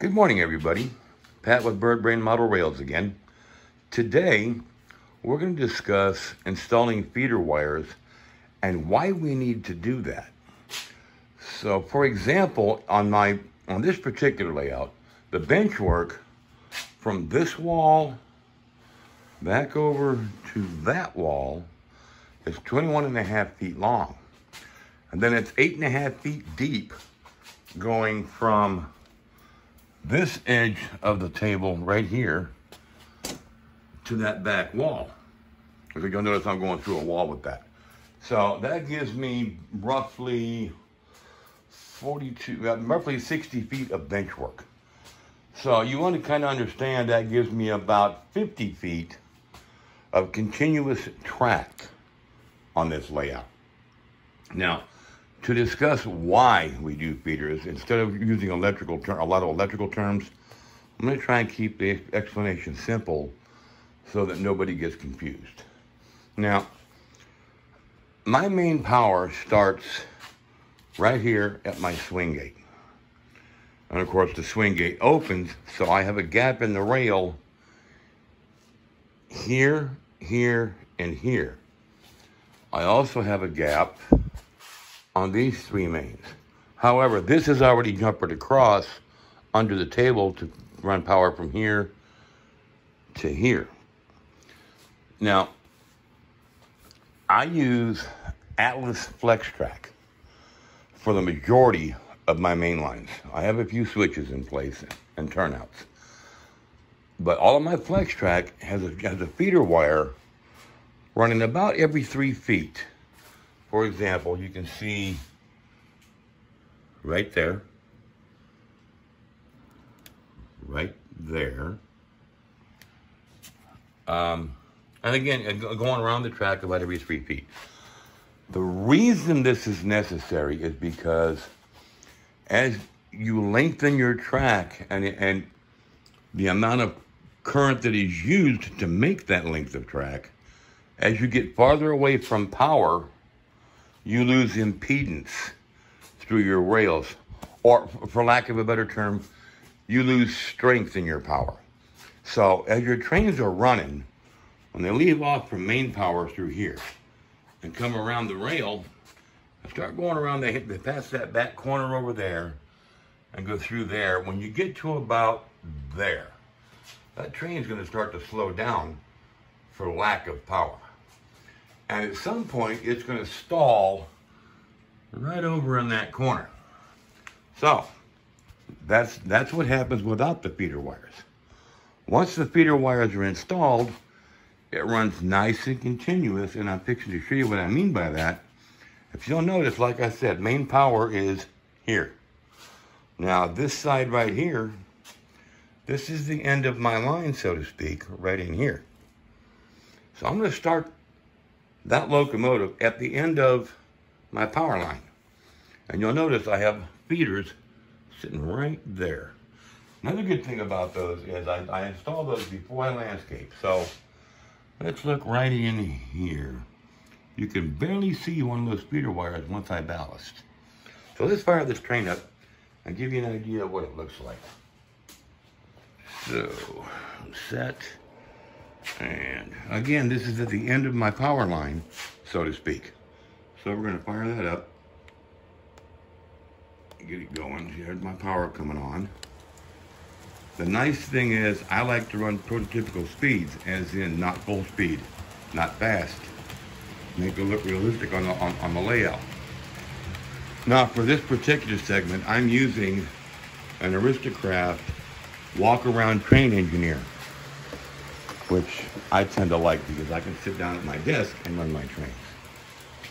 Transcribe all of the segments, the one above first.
Good morning, everybody. Pat with Bird Brain Model Rails again. Today, we're going to discuss installing feeder wires and why we need to do that. So, for example, on this particular layout, the bench work from this wall back over to that wall is 21.5 feet long. And then it's 8.5 feet deep going from this edge of the table right here to that back wall. Because you'll notice I'm going through a wall with that. So that gives me roughly 60 feet of bench work. So you want to kind of understand that gives me about 50 feet of continuous track on this layout. Now, to discuss why we do feeders, instead of using a lot of electrical terms, I'm going to try and keep the explanation simple so that nobody gets confused. Now, my main power starts right here at my swing gate. And of course, the swing gate opens, so I have a gap in the rail here, here, and here. I also have a gap on these three mains. However, this is already jumpered across under the table to run power from here to here. Now, I use Atlas Flex Track for the majority of my main lines. I have a few switches in place and turnouts. But all of my Flex Track has a feeder wire running about every 3 feet. For example, you can see right there, and again, going around the track about every 3 feet. The reason this is necessary is because as you lengthen your track and the amount of current that is used to make that length of track, as you get farther away from power, you lose impedance through your rails, or for lack of a better term, you lose strength in your power. So as your trains are running, when they leave off from main power through here and come around the rail and start going around, they pass that back corner over there and go through there. When you get to about there, that train is going to start to slow down for lack of power. And at some point, it's going to stall right over in that corner. So, that's what happens without the feeder wires. Once the feeder wires are installed, it runs nice and continuous, and I'm fixing to show you what I mean by that. If you'll notice, like I said, main power is here. Now, this side right here, this is the end of my line, so to speak, right in here. So I'm going to start that locomotive at the end of my power line. And you'll notice I have feeders sitting right there. Another good thing about those is I installed those before I landscape. So let's look right in here. You can barely see one of those feeder wires once I ballast. So let's fire this train up and give you an idea of what it looks like. So, set. And again, this is at the end of my power line, so to speak. So we're going to fire that up. Get it going. Here's my power coming on. The nice thing is I like to run prototypical speeds, as in not full speed, not fast. Make it look realistic on the layout. Now for this particular segment, I'm using an Aristocraft walk-around train engineer, which I tend to like because I can sit down at my desk and run my trains.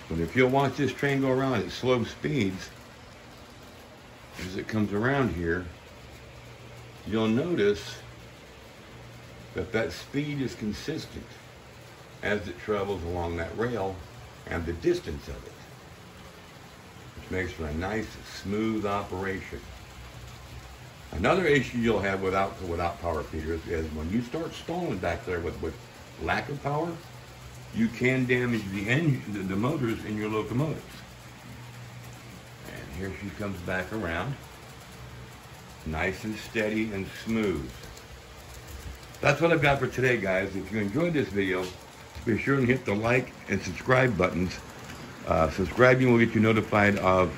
But if you'll watch this train go around at slow speeds, as it comes around here, you'll notice that speed is consistent as it travels along that rail and the distance of it, which makes for a nice, smooth operation. Another issue you'll have without power feeders is when you start stalling back there with lack of power, you can damage the motors in your locomotives. And here she comes back around. Nice and steady and smooth. That's what I've got for today, guys. If you enjoyed this video, be sure and hit the like and subscribe buttons. Subscribing will get you notified of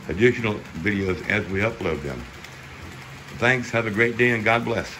additional videos as we upload them. Thanks. Have a great day and God bless.